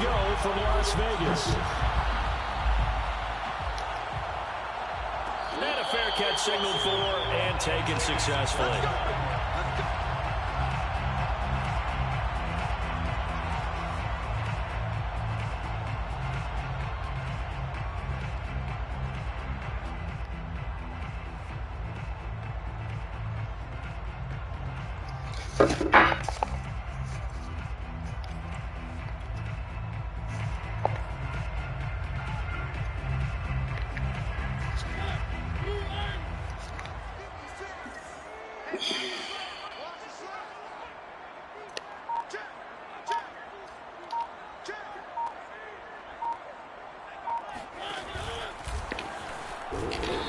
go from Las Vegas. And a fair catch signaled for and taken successfully.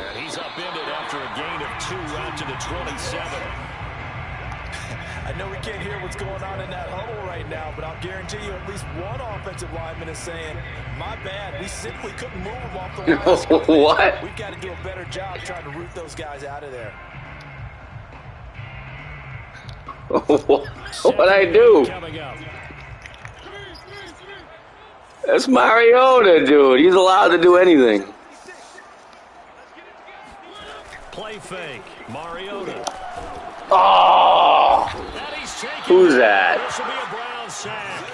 And he's upended after a gain of 2 out to the 27. I know we can't hear what's going on in that huddle right now, but I'll guarantee you at least one offensive lineman is saying, my bad, we simply couldn't move them off the line. What? We've got to do a better job trying to root those guys out of there. What'd I do? That's Mariota, dude. He's allowed to do anything. Play fake. Mariota. Oh! Who's that? This will be a Brown sack.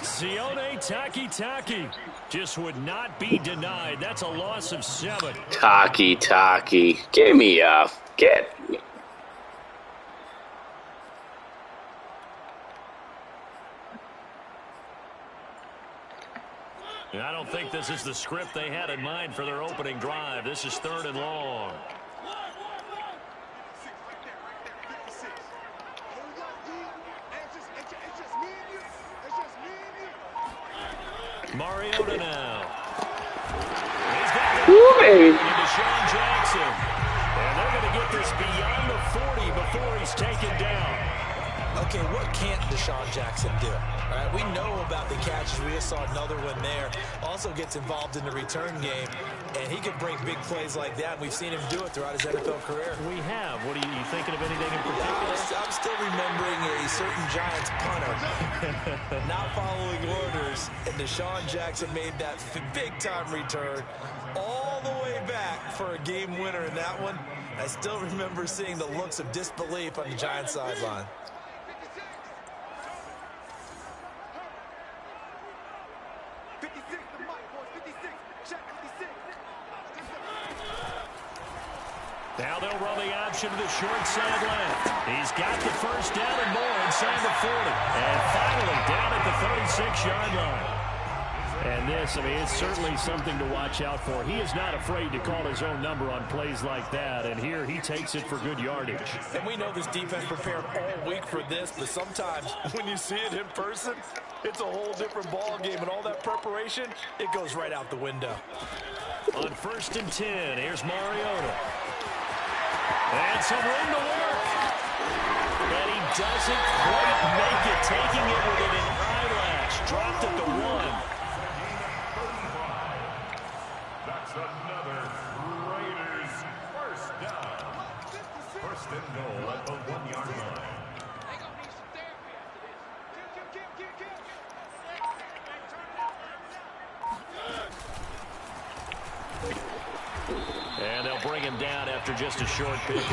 Sione Takitaki just would not be denied. That's a loss of 7. Taki. Get me up. Get me. I don't think this is the script they had in mind for their opening drive. This is 3rd and long. Mariota now. He's got baby. Deshaun Jackson. And they're going to get this beyond the 40 before he's taken down. Okay, what can't Deshaun Jackson do? All right, we know about the catches. We just saw another one there. Also gets involved in the return game, and he can break big plays like that. We've seen him do it throughout his NFL career. We have. What are you thinking of anything in particular? I'm still remembering a certain Giants punter not following orders, and Deshaun Jackson made that big-time return all the way back for a game winner in that one. I still remember seeing the looks of disbelief on the Giants sideline. Now they'll run the option to the short side left. He's got the first down and more inside the 40. And finally down at the 36-yard line. And this, I mean, it's certainly something to watch out for. He is not afraid to call his own number on plays like that. And here he takes it for good yardage. And we know this defense prepared all week for this, but sometimes when you see it in person, it's a whole different ball game. And all that preparation, it goes right out the window. On 1st and 10, here's Mariota. And some room to work. And he doesn't quite make it, taking it with an eyelash. Dropped at the 1. That's another Raiders first down. 1st and goal at the 1-yard line. And they'll bring him down after just a short pickup.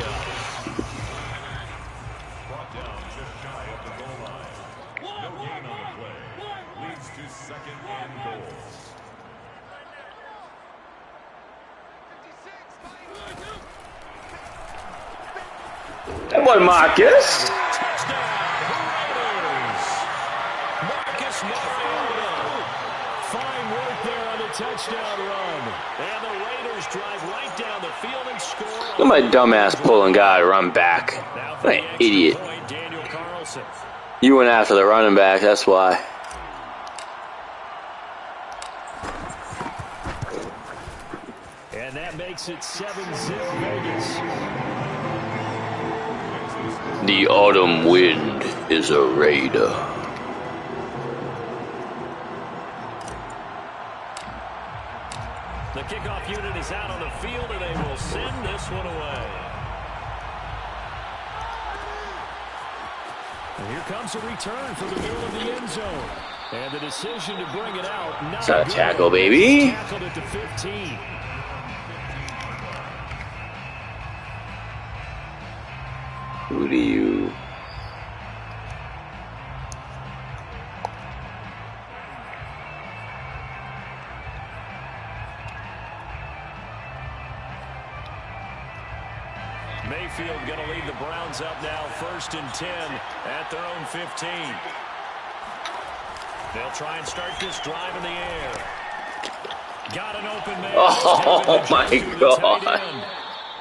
Brought down just shy of the goal line. No gain on the play. Leads to 2nd and goal. That boy Marcus. Touchdown, Raiders. Marcus Mariota. Fine work there on the touchdown run. And the Raiders drive right down the field and score. Look at my dumbass pulling guy to run back. What an idiot. Daniel Carlson. You went after the running back, that's why. And that makes it 7-zip Vegas. The autumn wind is a raider. The kickoff unit is out on the field, and they will send this one away. And here comes a return for the middle of the end zone. And the decision to bring it out. It's a tackle, baby. Tackled at the 15. Who do you? Mayfield going to lead the Browns up now, 1st and 10 at their own 15. They'll try and start this drive in the air. Got an open man. Oh, my God.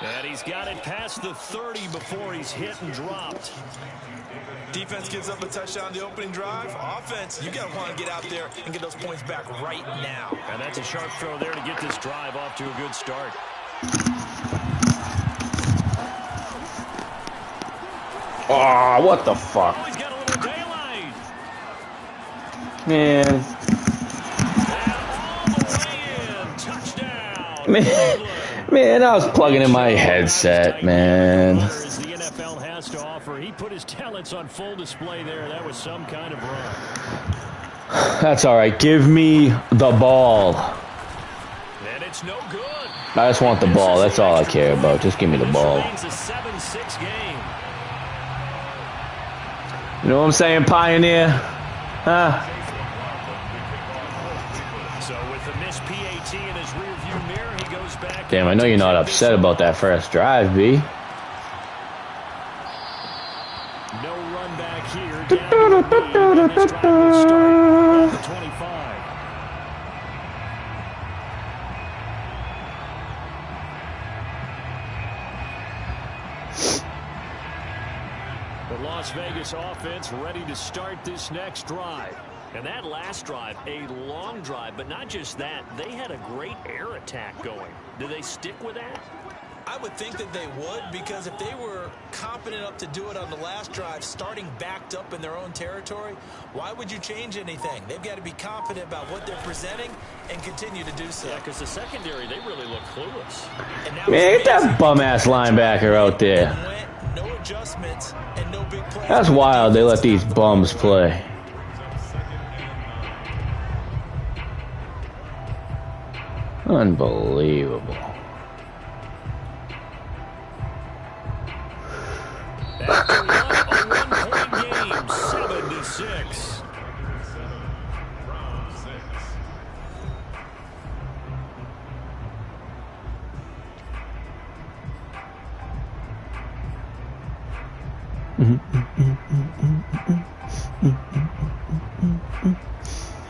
And he's got it past the 30 before he's hit and dropped. Defense gives up a touchdown on the opening drive. Offense, you got to want to get out there and get those points back right now. And that's a sharp throw there to get this drive off to a good start. Oh, what the fuck? Oh, he's got a little daylight. Man. And all the way in. Touchdown. Man, I was plugging in my headset, man. The NFL has to offer. He put his talents on full display there. That was some kind of run. That's all right. Give me the ball. And it's no good. I just want the ball. That's all I care about. Just give me the ball. It's a 7-6 game. You know what I'm saying, Pioneer? Huh? So with the missed PAT in his rearview mirror, he goes back. Damn, I know you're not upset about that first drive, B. No run back here. Down to the knee, and this drive will start at the 25. The Las Vegas offense ready to start this next drive. And that last drive, a long drive, but not just that. They had a great air attack going. Do they stick with that? I would think that they would, because if they were confident enough to do it on the last drive, starting backed up in their own territory, why would you change anything? They've got to be confident about what they're presenting and continue to do so. Yeah, because the secondary, they really look clueless. Man, get that bum-ass linebacker out there. No adjustments and no big plays. That's wild. They let these bums play. Unbelievable. After a one-point game, 7-6.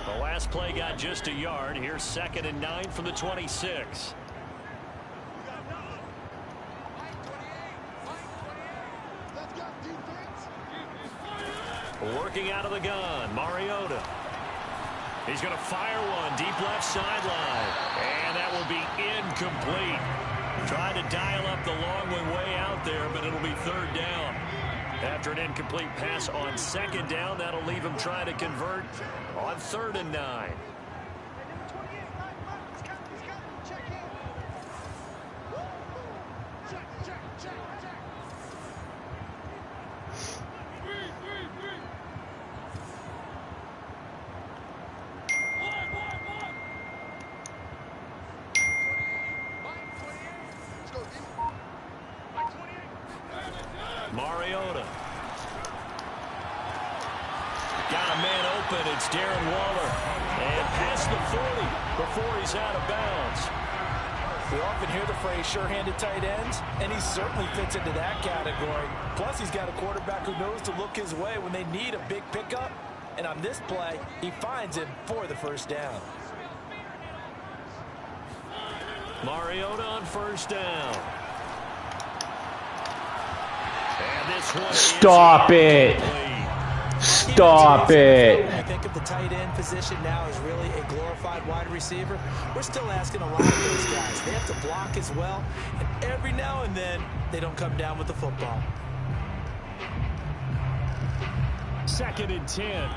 The last play got just a yard. Here's 2nd and 9 from the 26. Working out of the gun, Mariota. He's going to fire one deep left sideline. And that will be incomplete. Trying to dial up the long way out there, but it'll be 3rd down. After an incomplete pass on 2nd down, that'll leave him trying to convert on 3rd and 9. Mariota. Got a man open. It's Darren Waller. And past the 40 before he's out of bounds. We often hear the phrase sure-handed tight ends, and he certainly fits into that category. Plus, he's got a quarterback who knows to look his way when they need a big pickup. And on this play, he finds him for the 1st down. Mariota on 1st down. And this one Stop it. Stop it. I think of the tight end position now as really a glorified wide receiver. We're still asking a lot of those guys. They have to block as well. And every now and then, they don't come down with the football. 2nd and 10.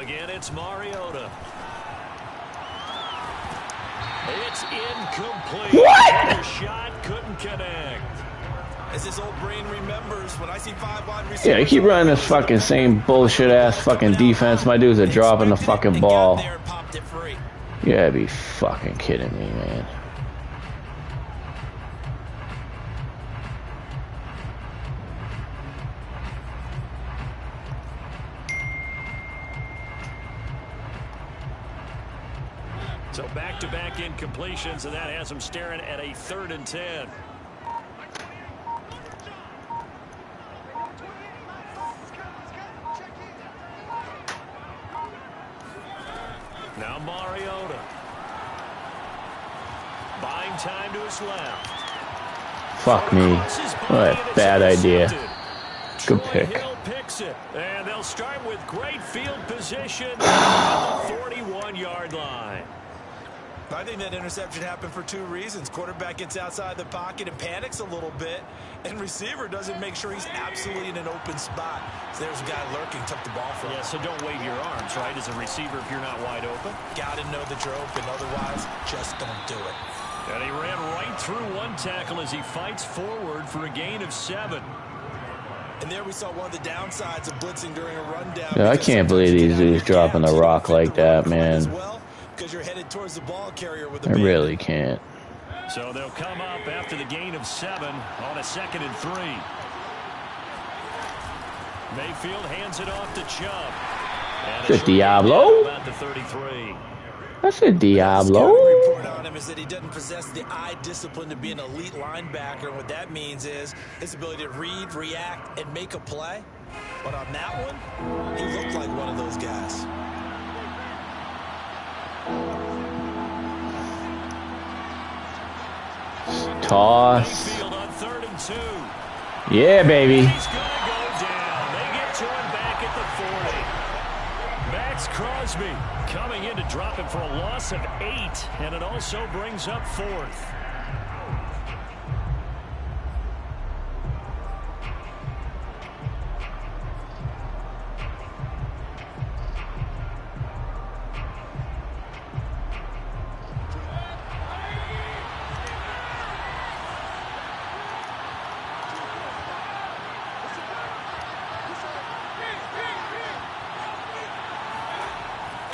Again, it's Mariota. It's incomplete. What? The shot couldn't connect. As his old brain remembers, when I see 5 wide receivers... Yeah, they keep running this fucking same bullshit-ass fucking defense. My dudes are dropping the fucking ball. You gotta be fucking kidding me, man. So back-to-back incompletions, and that has them staring at a 3rd and 10. Now Mariota. Buying time to his left. Fuck me. What a bad idea. Good pick. Hill picks it, and they'll start with great field position at the 41-yard line. I think that interception happened for 2 reasons. Quarterback gets outside the pocket and panics a little bit, and receiver doesn't make sure he's absolutely in an open spot. So there's a guy lurking, took the ball from him. Yeah, so don't wave your arms, right, as a receiver if you're not wide open. Got to know that you're open, otherwise just don't do it. And he ran right through one tackle as he fights forward for a gain of 7. And there we saw one of the downsides of blitzing during a rundown. Yeah, I can't believe these dudes dropping the rock like that, man. Because you're headed towards the ball carrier with I really can't. So they'll come up after the gain of 7 on a 2nd and 3. Mayfield hands it off to Chubb. It's a Diablo. About the 33. That's a Diablo. The report on him is that he doesn't possess the eye discipline to be an elite linebacker. And what that means is his ability to read, react, and make a play. But on that one, he looked like one of those guys. Toss. Mayfield on 3rd and 2. Yeah, baby. He's going to go down. They get to him back at the 40. Max Crosby coming in to drop him for a loss of 8, and it also brings up 4th.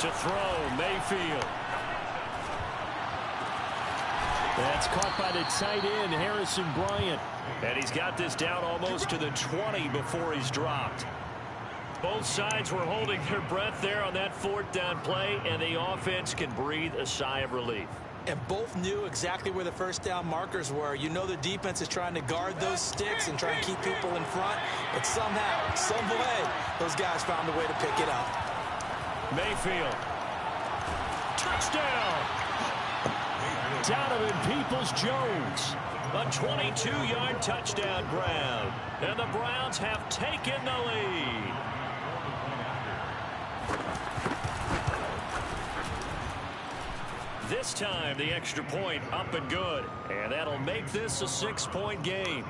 To throw, Mayfield. That's caught by the tight end, Harrison Bryant. And he's got this down almost to the 20 before he's dropped. Both sides were holding their breath there on that 4th down play, and the offense can breathe a sigh of relief. And both knew exactly where the 1st down markers were. You know the defense is trying to guard those sticks and try and keep people in front. But somehow, some way, those guys found a way to pick it up. Mayfield. Touchdown. Donovan Peoples-Jones. A 22-yard touchdown grab. And the Browns have taken the lead. This time, the extra point up and good. And that'll make this a 6-point game.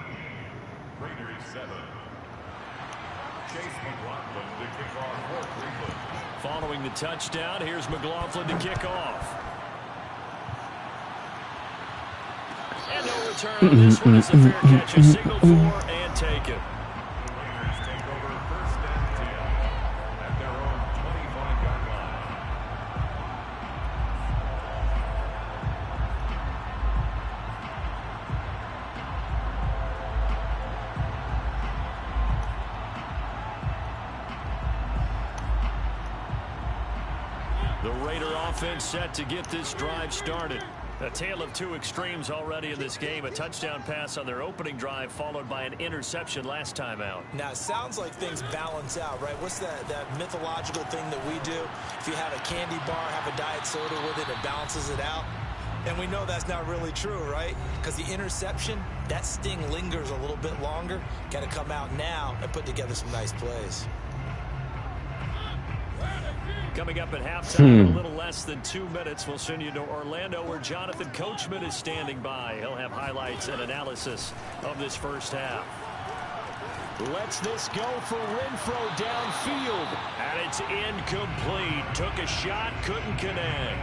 Raiders 7. Chase McLaughlin to kick off for Cleveland. Following the touchdown, here's McLaughlin to kick off. And no return on this one. It's a fair catch. A signal for and take it. Raiders take over 1st and 10 at their own 25-yard line. The Raider offense set to get this drive started. A tale of 2 extremes already in this game. A touchdown pass on their opening drive followed by an interception last time out. Now, it sounds like things balance out, right? What's that mythological thing that we do? If you have a candy bar, have a diet soda with it, it balances it out. And we know that's not really true, right? Because the interception, that sting lingers a little bit longer. Got to come out now and put together some nice plays. Coming up at halftime, in a little less than 2 minutes, we'll send you to Orlando where Jonathan Coachman is standing by. He'll have highlights and analysis of this first half. Lets this go for Renfro downfield. And it's incomplete. Took a shot, couldn't connect.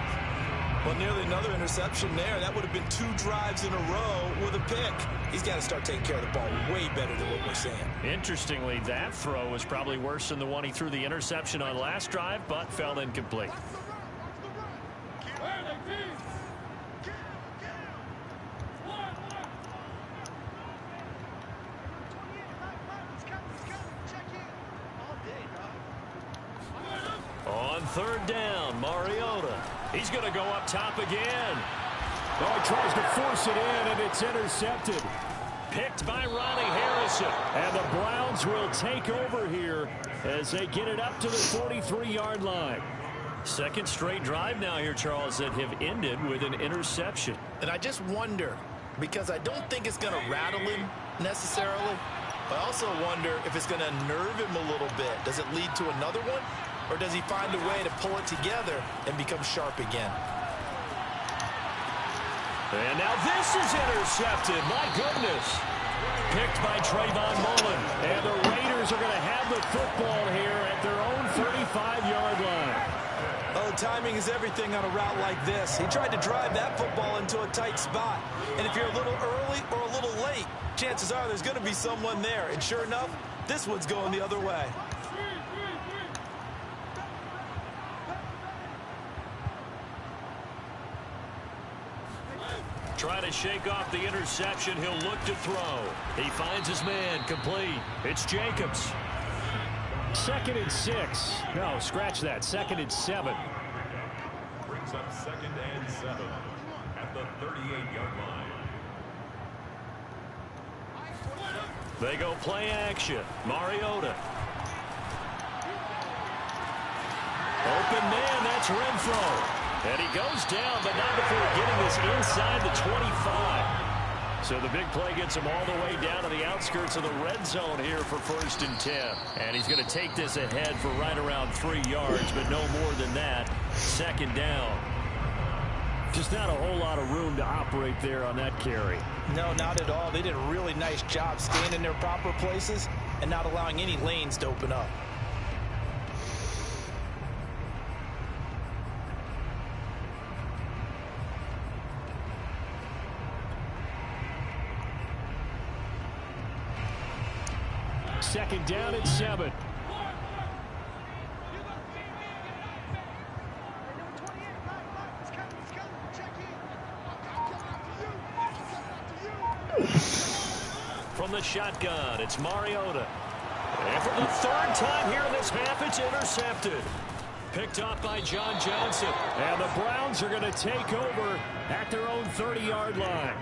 Well, nearly another interception there. That would have been 2 drives in a row with a pick. He's got to start taking care of the ball way better than what we're seeing. Interestingly, that throw was probably worse than the one he threw the interception on last drive, but fell incomplete. On 3rd down, Mariota. He's going to go up top again. Oh, he tries to force it in, and it's intercepted. Picked by Ronnie Harrison. And the Browns will take over here as they get it up to the 43-yard line. Second straight drive now here, Charles, that have ended with an interception. And I just wonder, because I don't think it's going to rattle him necessarily. I also wonder if it's going to nerve him a little bit. Does it lead to another one? Or does he find a way to pull it together and become sharp again? And now this is intercepted. My goodness. Picked by Trayvon Mullen. And the Raiders are going to have the football here at their own 35-yard line. Oh, timing is everything on a route like this. He tried to drive that football into a tight spot. And if you're a little early or a little late, chances are there's going to be someone there. And sure enough, this one's going the other way. Trying to shake off the interception. He'll look to throw. He finds his man complete. It's Jacobs. 2nd and 6. No, scratch that. 2nd and 7. Brings up 2nd and 7 at the 38-yard line. They go play action. Mariota. Open man, that's Renfro. And he goes down, but not before getting this inside the 25. So the big play gets him all the way down to the outskirts of the red zone here for 1st and 10. And he's going to take this ahead for right around 3 yards, but no more than that. 2nd down. Just not a whole lot of room to operate there on that carry. No, not at all. They did a really nice job staying in their proper places and not allowing any lanes to open up. Second down and 7. From the shotgun, it's Mariota. And for the 3rd time here in this half, it's intercepted. Picked up by John Johnson. And the Browns are going to take over at their own 30-yard line.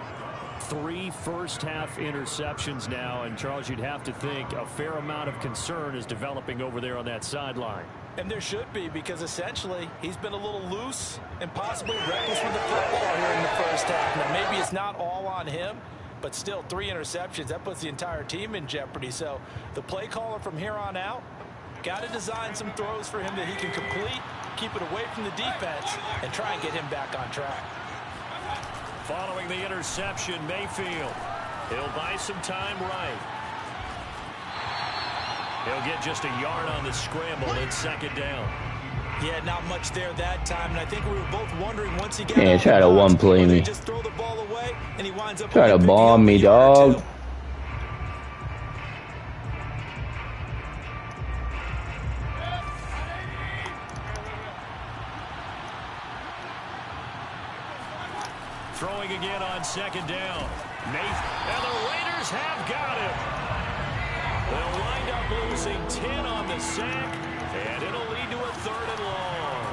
3 first-half interceptions now, and Charles, you'd have to think a fair amount of concern is developing over there on that sideline. And there should be, because essentially he's been a little loose and possibly reckless with the football here in the first half. Now, maybe it's not all on him, but still 3 interceptions. That puts the entire team in jeopardy. So the play caller from here on out got to design some throws for him that he can complete, keep it away from the defense, and try and get him back on track. Following the interception, Mayfield. He'll buy some time right. He'll get just a yard on the scramble and 2nd down. Yeah, not much there that time, and I think we were both wondering once he got Yeah, try to one-play me. Just throw the ball away, and he winds up Try to bomb me, dog. Throwing again on 2nd down. And the Raiders have got him. They'll wind up losing 10 on the sack, and it'll lead to a 3rd and long.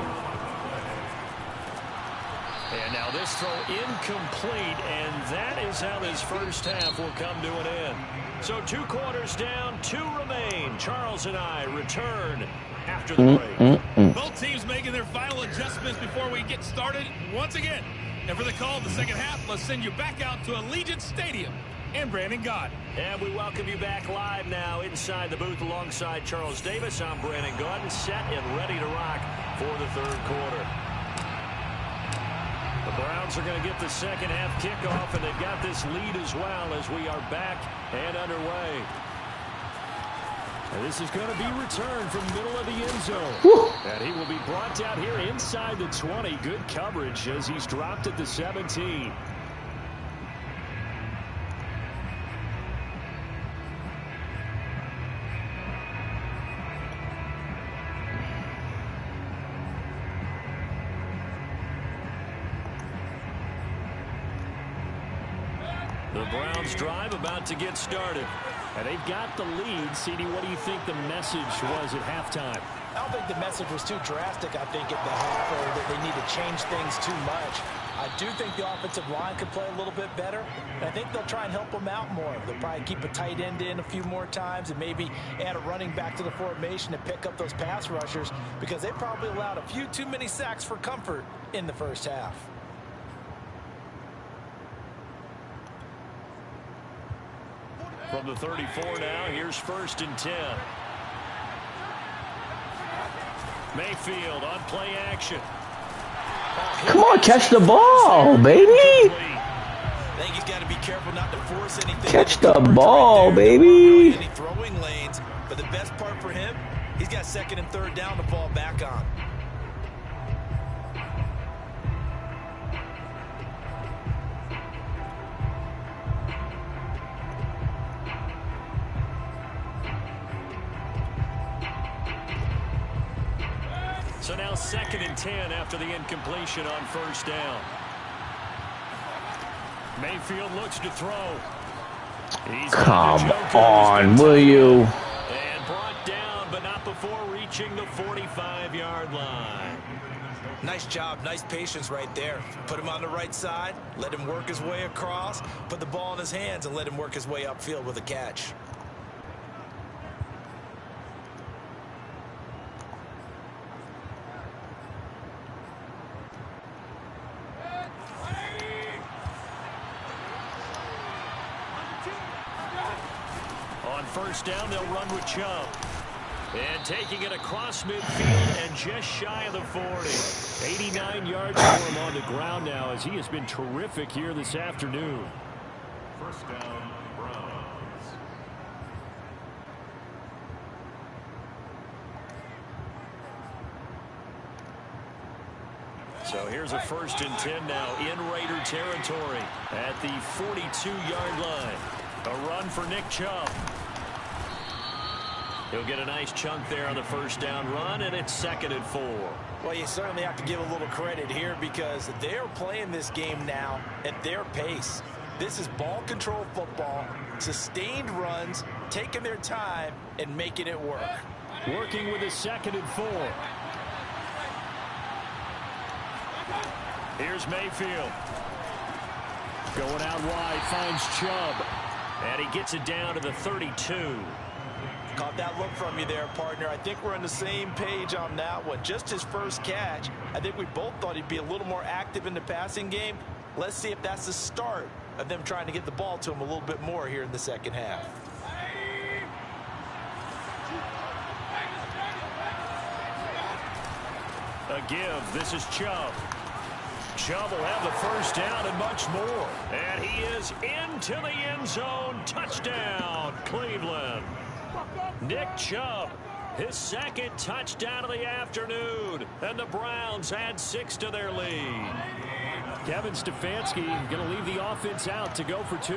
And now this throw incomplete, and that is how this first half will come to an end. So 2 quarters down, 2 remain. Charles and I return after the break. Both teams making their final adjustments before we get started once again. And for the call of the second half, let's send you back out to Allegiant Stadium and Brandon Gott. And we welcome you back live now inside the booth alongside Charles Davis. I'm Brandon Gott, set and ready to rock for the 3rd quarter. The Browns are going to get the second half kickoff, and they've got this lead as well as we are back and underway. And this is going to be returned from the middle of the end zone. Whew. And he will be brought down here inside the 20. Good coverage as he's dropped at the 17. The Browns drive about to get started. And they've got the lead. CD, what do you think the message was at halftime? I don't think the message was too drastic, I think, at the half, or that they need to change things too much. I do think the offensive line could play a little bit better, and I think they'll try and help them out more. They'll probably keep a tight end in a few more times and maybe add a running back to the formation to pick up those pass rushers, because they probably allowed a few too many sacks for comfort in the first half. From the 34 now, here's 1st and 10. Mayfield on play action. Come on, catch the ball, baby. I think he's got to be careful not to force anything. Catch the ball, baby. Any throwing lanes, but the best part for him, he's got 2nd and 3rd down to fall back on. So now 2nd and 10 after the incompletion on 1st down. Mayfield looks to throw. Come on, will you? And brought down, but not before reaching the 45-yard line. Nice job, nice patience right there. Put him on the right side, let him work his way across, put the ball in his hands, and let him work his way upfield with a catch. On 1st down, they'll run with Chubb. And taking it across midfield and just shy of the 40. 89 yards for him on the ground now as he has been terrific here this afternoon. 1st down, Browns. So here's a 1st and 10 now in Raider territory at the 42-yard line. A run for Nick Chubb. He'll get a nice chunk there on the 1st down run, and it's 2nd and 4. Well, you certainly have to give a little credit here because they're playing this game now at their pace. This is ball control football, sustained runs, taking their time and making it work. Working with a 2nd and 4. Here's Mayfield. Going out wide, finds Chubb. And he gets it down to the 32. Caught that look from you there, partner. I think we're on the same page on that one. Just his first catch. I think we both thought he'd be a little more active in the passing game. Let's see if that's the start of them trying to get the ball to him a little bit more here in the second half. A give. This is Chubb. Chubb will have the 1st down and much more. And he is into the end zone. Touchdown, Cleveland. Nick Chubb, his 2nd touchdown of the afternoon. And the Browns add 6 to their lead. Kevin Stefanski going to leave the offense out to go for 2.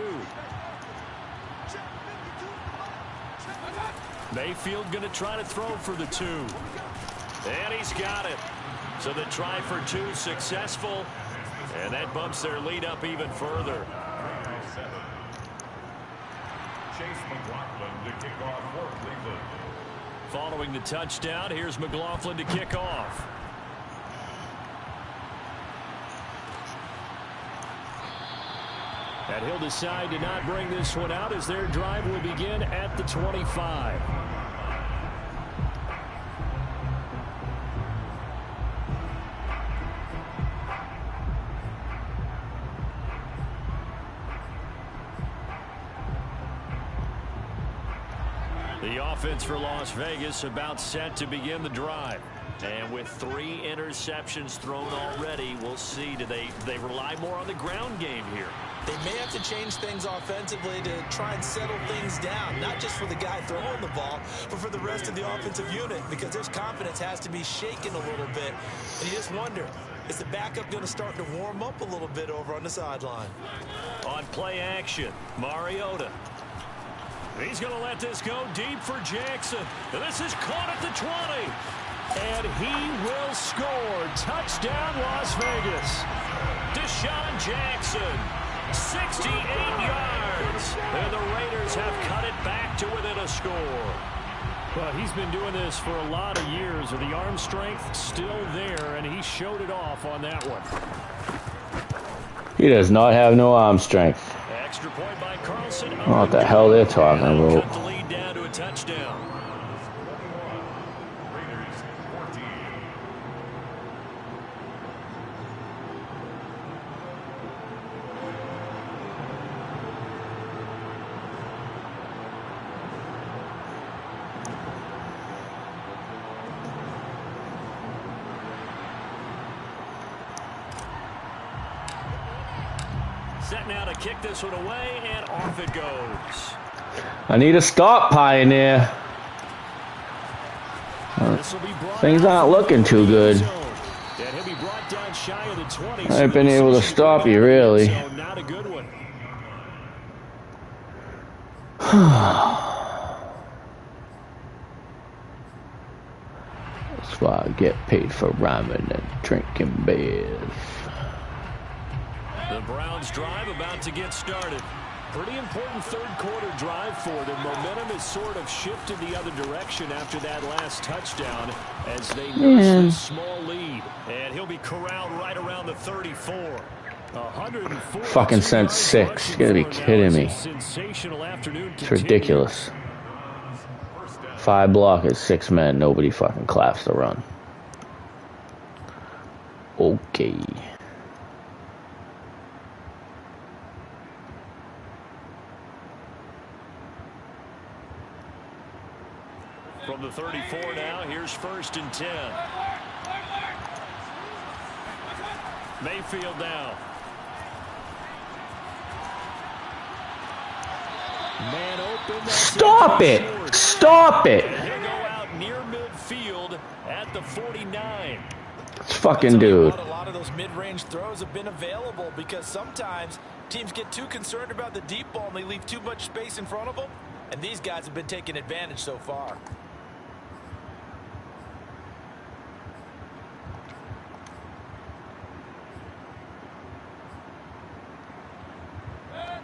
Mayfield going to try to throw for the 2. And he's got it. So the try for 2 successful. And that bumps their lead up even further. Chase McLaughlin to kick off for Cleveland. Following the touchdown, here's McLaughlin to kick off. And he'll decide to not bring this one out as their drive will begin at the 25. The offense for Las Vegas about set to begin the drive. And with 3 interceptions thrown already, we'll see. Do they rely more on the ground game here? They may have to change things offensively to try and settle things down, not just for the guy throwing the ball, but for the rest of the offensive unit, because their confidence has to be shaken a little bit. And you just wonder, is the backup going to start to warm up a little bit over on the sideline? On play action, Mariota. He's going to let this go deep for Jackson. And this is caught at the 20. And he will score. Touchdown, Las Vegas. Deshaun Jackson, 68 yards. And the Raiders have cut it back to within a score. Well, he's been doing this for a lot of years, with the arm strength still there, and he showed it off on that one. He does not have no arm strength. Extra point by Carlson. What the hell they're talking about? Cut the lead down to a touchdown. Raiders 14. Set now to kick this one away, and off it goes. I need a stop, Pioneer. Things aren't looking too good. I ain't been able to stop you, really. Not a good one. That's why I get paid for rhyming and drinking beers. The Browns drive about to get started. Pretty important third quarter drive for them. Momentum has sort of shifted the other direction after that last touchdown as they nurse this small lead. And he'll be corralled right around the 34. 104. Fucking sent 6. You gotta be kidding me. Sensational afternoon. It's ridiculous. 5 blockers, 6 men. Nobody fucking claps the run. Okay. From the 34 now, here's 1st and 10. Mayfield now. Man open. Stop it! Stop it! He'll go out near midfield at the 49. This fucking dude. A lot of those mid-range throws have been available because sometimes teams get too concerned about the deep ball and they leave too much space in front of them. And these guys have been taking advantage so far.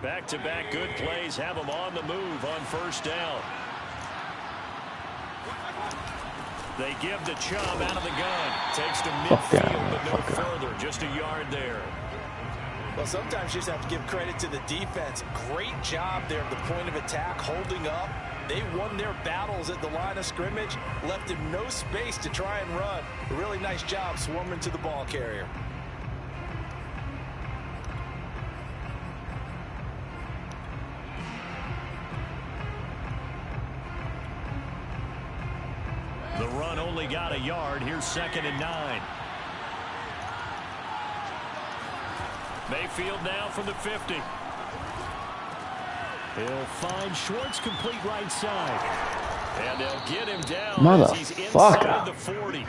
Back-to-back good plays have them on the move on 1st down. They give the Chubb out of the gun. Takes to midfield, but no further. Just a yard there. Well, sometimes you just have to give credit to the defense. Great job there at the point of attack, holding up. They won their battles at the line of scrimmage, left him no space to try and run. A really nice job swarming to the ball carrier. The run only got a yard. Here's 2nd and 9. Mayfield now from the 50. He'll find Schwartz complete right side. And they'll get him down. Motherfucker. As he's inside the 40.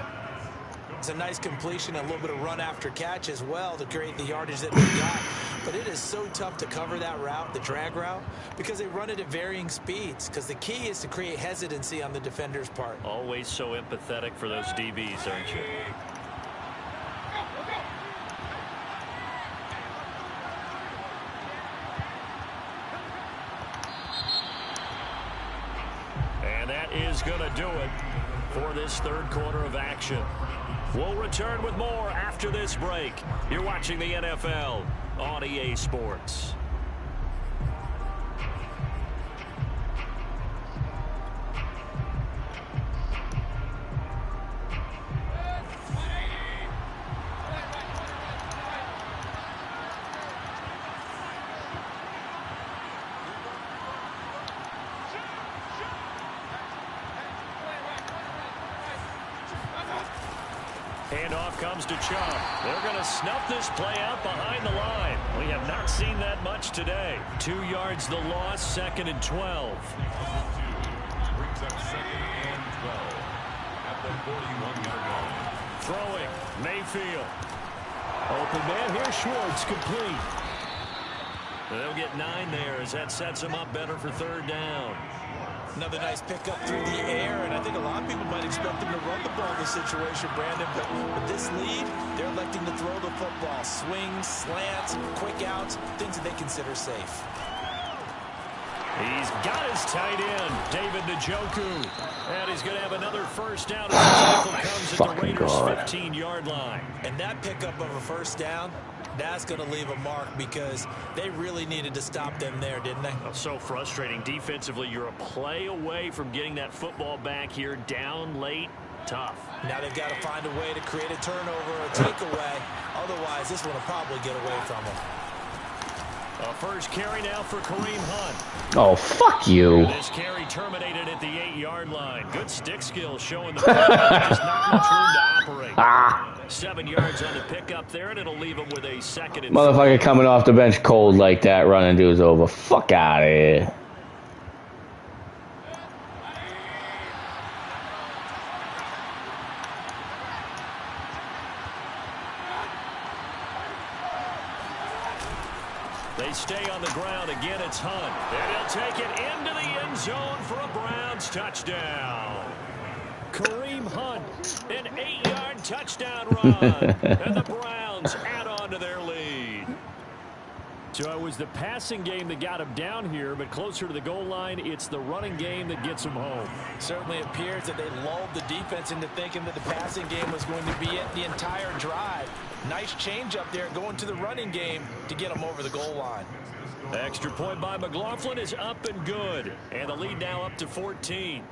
It's a nice completion and a little bit of run after catch as well to create the yardage that they got. But it is so tough to cover that route, the drag route, because they run it at varying speeds. Because the key is to create hesitancy on the defender's part. Always so empathetic for those DBs, aren't you? And that is going to do it for this third quarter of action. We'll return with more after this break. You're watching the NFL on EA Sports. Handoff comes to Chubb. They're going to snuff this play out behind the line. We have not seen that much today. 2 yards the loss, 2nd and 12. Brings up 2nd and 12 at the 41-yard line. Throwing, Mayfield. Open man, here's Schwartz, complete. They'll get 9 there as that sets him up better for 3rd down. Another nice pickup through the air, and I think a lot of people might expect them to run the ball in this situation, Brandon, but with this lead, they're electing to throw the football. Swings, slants, quick outs, things that they consider safe. He's got his tight end, David Njoku. And he's going to have another first down as the tackle comes at the Raiders' 15-yard line. And that pickup of a first down, that's going to leave a mark because they really needed to stop them there, didn't they? So frustrating. Defensively, you're a play away from getting that football back here. Down late, tough. Now they've got to find a way to create a turnover or a takeaway. Otherwise, this one will probably get away from them. A first carry now for Kareem Hunt. Oh, fuck you. This carry terminated at the 8-yard line. Good stick skills showing the just not much room to operate. 7 yards on the pickup there, and it'll leave him with a 2nd and 4. Motherfucker coming off the bench cold like that, running dudes over. Fuck out of here. They stay on the ground. Again, it's Hunt. And he'll take it into the end zone for a Browns touchdown. Kareem Hunt, an 8-yard touchdown run. And the Browns add on to their lead. So it was the passing game that got him down here, but closer to the goal line, it's the running game that gets him home. Certainly appears that they lulled the defense into thinking that the passing game was going to be it the entire drive. Nice change up there going to the running game to get them over the goal line. Extra point by McLaughlin is up and good. And the lead now up to 14.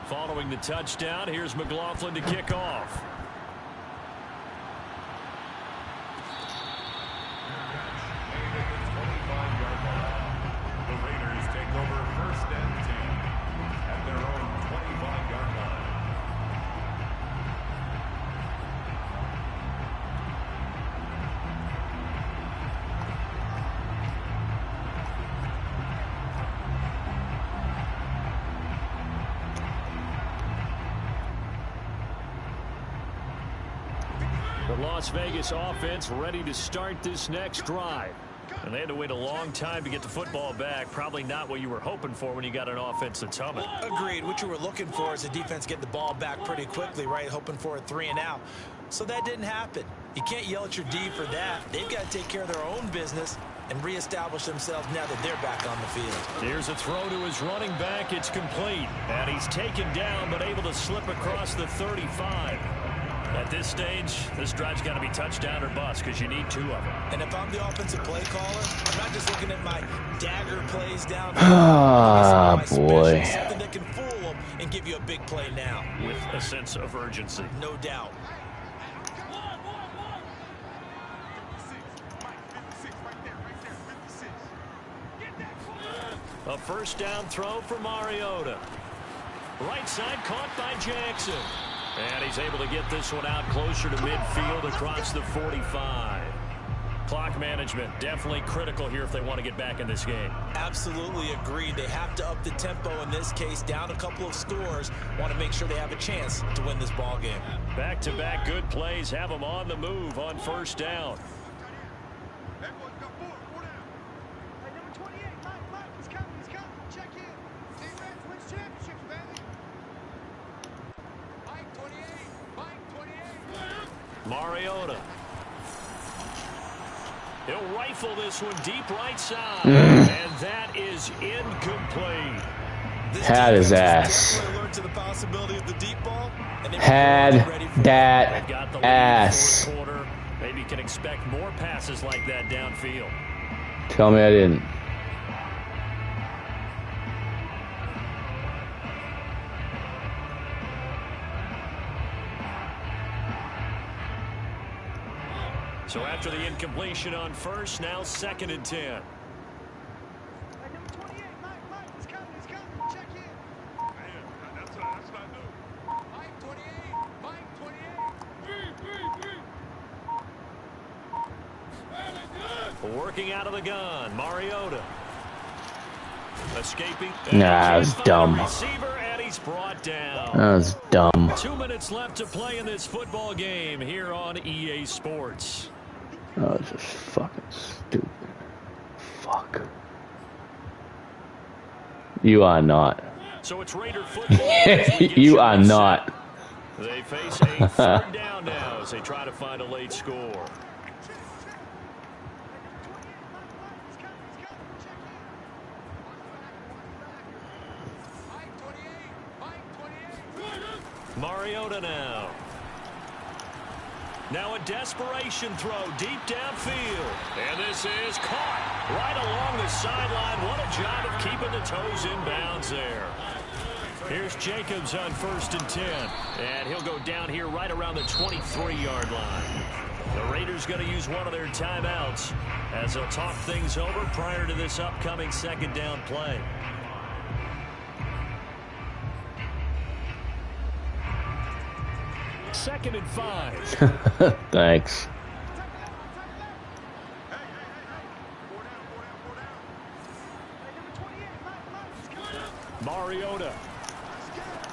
Following the touchdown, here's McLaughlin to kick off. The Raiders take over 1st and 10 at their own 25-yard line. The Las Vegas offense ready to start this next drive. And they had to wait a long time to get the football back. Probably not what you were hoping for when you got an offense that's humming. Agreed. What you were looking for is the defense get the ball back pretty quickly, right? Hoping for a 3 and out. So that didn't happen. You can't yell at your D for that. They've got to take care of their own business and reestablish themselves now that they're back on the field. Here's a throw to his running back. It's complete. And he's taken down but able to slip across the 35. At this stage, this drive's got to be touchdown or bust because you need 2 of them. And if I'm the offensive play caller, I'm not just looking at my dagger plays down. Ah, boy. Something that can fool them and give you a big play now. With a sense of urgency. No doubt. A first down throw for Mariota. Right side caught by Jackson. And he's able to get this one out closer to midfield across the 45. Clock management definitely critical here if they want to get back in this game. Absolutely agreed. They have to up the tempo in this case, down a couple of scores. Want to make sure they have a chance to win this ball game. Back-to-back good plays have them on the move on first down. Mariota. He'll rifle this one deep right side. And that is incomplete. Had his ass. Had that ass. Maybe you can expect more passes like that downfield. Tell me I didn't. So after the incompletion on first, now 2nd and 10. Working out of the gun, Mariota. Escaping. Nah, that's dumb. Receiver, and he's brought down. That's dumb. 2 minutes left to play in this football game here on EA Sports. Oh, it's just fucking stupid. Fuck. You are not. So it's Raider football. You are not. They face a third down now as they try to find a late score. Mariota now. Now a desperation throw deep downfield. And this is caught right along the sideline. What a job of keeping the toes in bounds there. Here's Jacobs on 1st and 10. And he'll go down here right around the 23-yard line. The Raiders going to use one of their timeouts as they'll talk things over prior to this upcoming second down play. Second and 5. Thanks. Mariota.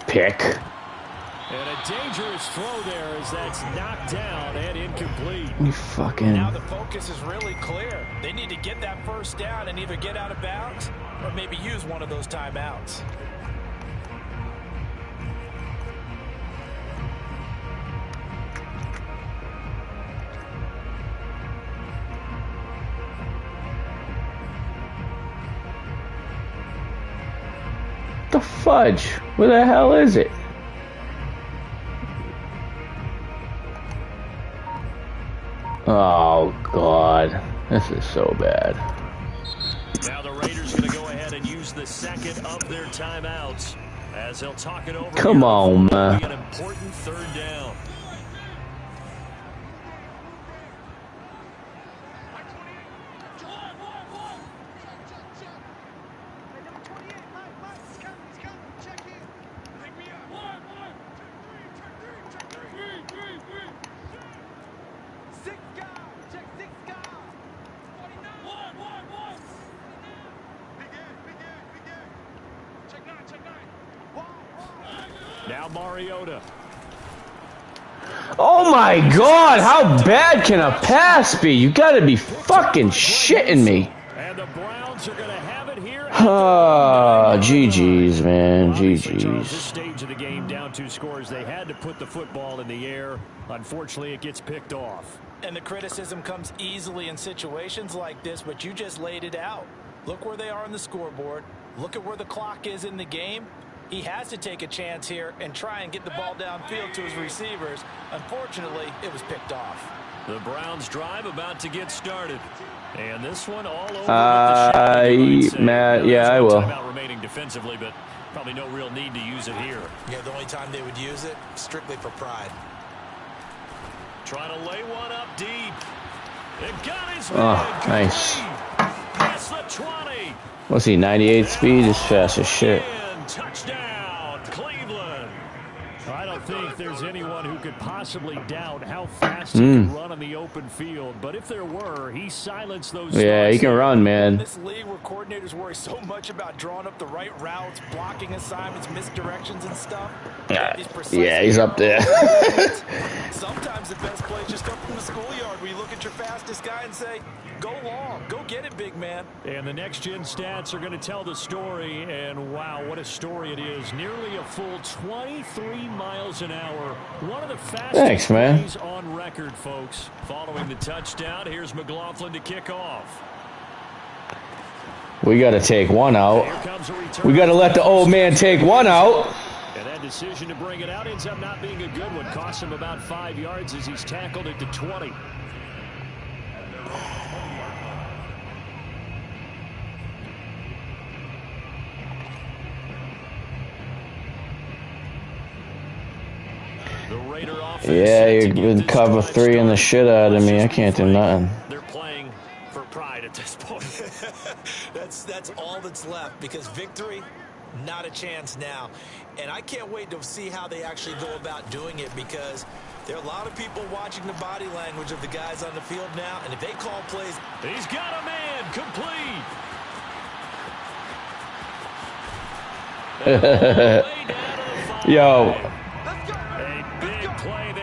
Pick. And a dangerous throw there as that's knocked down and incomplete. You fucking... Now the focus is really clear. They need to get that first down and either get out of bounds or maybe use one of those timeouts. The fudge? Where the hell is it? Oh, God. This is so bad. Now the Raiders going to go ahead and use the second of their timeouts as they'll talk it over. Come on, man. An important third down. Now Mariota. Oh my God, how bad can a pass be? You gotta be fucking shitting me. And the Browns are going to have it here. GG's, man. This GG's. stage of the game, down 2 scores. They had to put the football in the air. Unfortunately, it gets picked off. And the criticism comes easily in situations like this, but you just laid it out. Look where they are on the scoreboard. Look at where the clock is in the game. He has to take a chance here and try and get the ball downfield to his receivers. Unfortunately, it was picked off. The Browns drive about to get started. And this one all over with the shot. Matt, yeah, I will. Timeout remaining defensively, but probably no real need to use it here. Yeah, the only time they would use it, strictly for pride. Trying to lay one up deep. It got his Oh, nice. Past the 20. What's he, 98 speed? He's fast as shit. Touchdown, Cleveland. I don't think there's anyone who could possibly doubt how fast he can run on the open field. But if there were, he silenced those. Yeah, he can run, man. This league where coordinators worry so much about drawing up the right routes, blocking assignments, misdirections and stuff. Yeah, he's up there. Sometimes the best play is just up from the schoolyard where you look at your fastest guy and say, go long, go get it, big man. And the next-gen stats are going to tell the story, and wow, what a story it is. Nearly a full 23 miles an hour. One of the fastest plays on record, folks. Following the touchdown, here's McLaughlin to kick off. We got to take one out. We got to let the old man take one out. And that decision to bring it out ends up not being a good one. Cost him about 5 yards as he's tackled it to 20. Yeah, you've been cover 3 in the shit out of me. I can't do nothing. They're playing for pride at this point. That's all that's left, because victory, not a chance now. And I can't wait to see how they actually go about doing it, because There are a lot of people watching the body language of the guys on the field now, and if they call plays... He's got a man complete. Yo,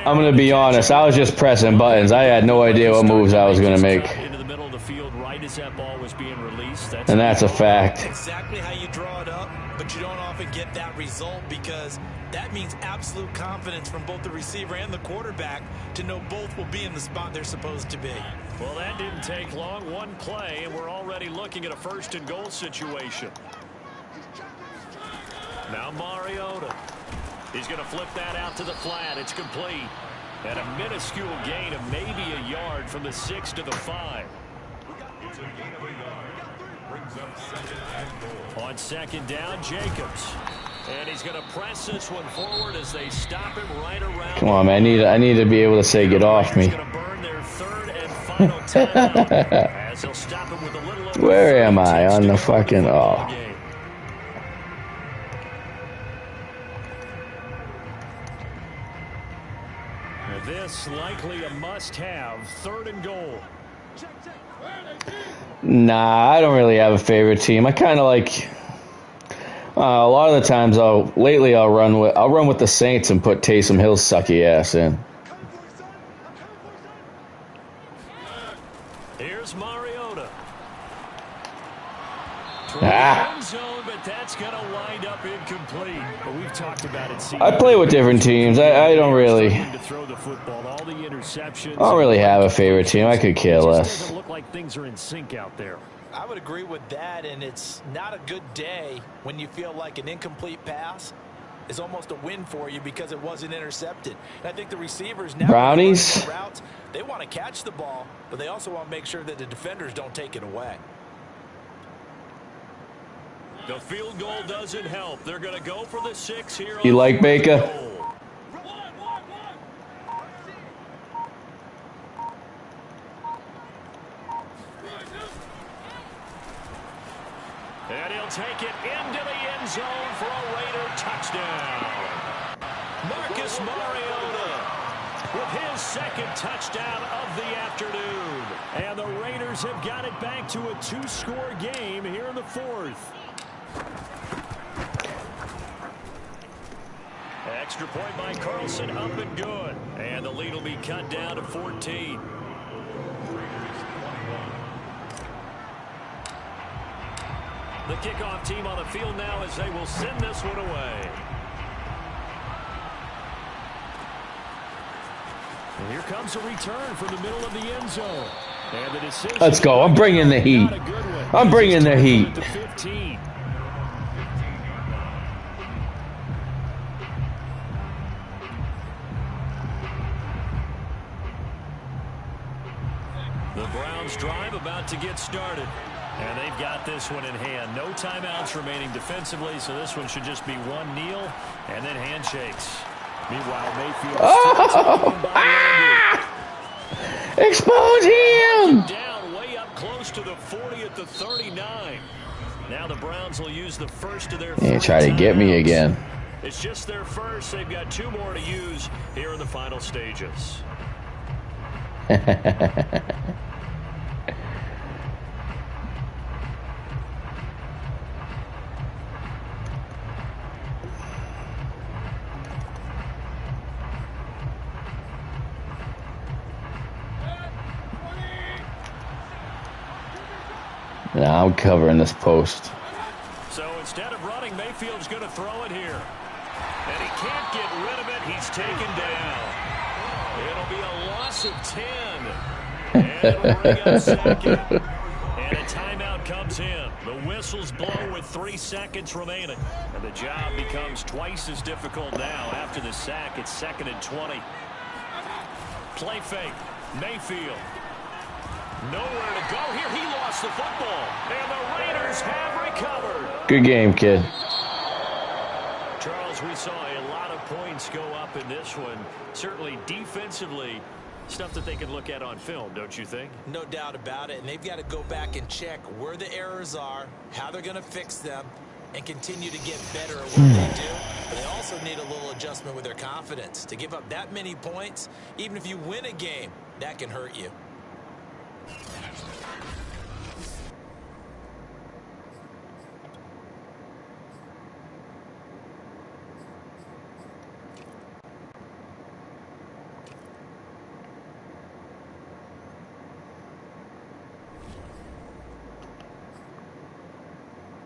I'm going to be honest. I was just pressing buttons. I had no idea what moves I was going to make. Into the middle of the field right as that ball was being released. And that's a fact. Exactly how you draw it up, but you don't often get that result because that means absolute confidence from both the receiver and the quarterback to know both will be in the spot they're supposed to be. Well, that didn't take long. One play, and we're already looking at a 1st and goal situation. Now Mariota. He's going to flip that out to the flat. It's complete. And a minuscule gain of maybe a yard from the 6 to the 5. It's a gain of a yard. Brings up 2nd and goal. On 2nd down, Jacobs. And he's going to press this one forward as they stop him right around. Come on, man. I need to be able to say get off me. Going to burn their 3rd and final timeout as they'll stop him with a little over Where am I on the fucking... Oh. This likely a must-have 3rd and goal. Nah, I don't really have a favorite team. I kind of like... a lot of the times, lately I'll run with the Saints and put Taysom Hill's sucky ass in. Here's Mariota. Ah. Zone, but that's going to wind up incomplete. But we've talked about it. I play with different teams. I don't really... To throw the football, all the interceptions. I don't really have a favorite team. I could care less. It doesn't look like things are in sync out there. I would agree with that, and it's not a good day when you feel like an incomplete pass is almost a win for you because it wasn't intercepted. And I think the receivers now Brownies. Routes, they want to catch the ball, but they also want to make sure that the defenders don't take it away. The field goal doesn't help. They're going to go for the 6 here. You like Baker? And he'll take it into the end zone for a Raider touchdown. Marcus Mariota with his 2nd touchdown of the afternoon. And the Raiders have got it back to a 2-score game here in the 4th. Extra point by Carlson, up and good. And the lead will be cut down to 14. The kickoff team on the field now as they will send this one away. And here comes a return from the middle of the end zone. And the decision. Let's go. I'm bringing the heat. I'm bringing the heat. To 15. The Browns drive about to get started. And they've got this one in hand. No timeouts remaining defensively, so this one should just be one kneel and then handshakes. Meanwhile, Mayfield expose him! Down way up close to the 40 at the 39. Now the Browns will use the first of their They try to get me again. It's just their first. They've got 2 more to use here in the final stages. Now I'm covering this post. So instead of running, Mayfield's going to throw it here. And he can't get rid of it. He's taken down. It'll be a loss of 10. And it'll bring up 2nd. And a timeout comes in. The whistles blow with 3 seconds remaining. And the job becomes twice as difficult now after the sack. It's 2nd and 20. Play fake. Mayfield. Nowhere to go here. He lost the football. And the Raiders have recovered. Good game, kid. Charles, we saw a lot of points go up in this one. Certainly defensively, stuff that they can look at on film, don't you think? No doubt about it. And they've got to go back and check where the errors are, how they're going to fix them. and continue to get better at what they do. But they also need a little adjustment with their confidence. To give up that many points, even if you win a game, that can hurt you.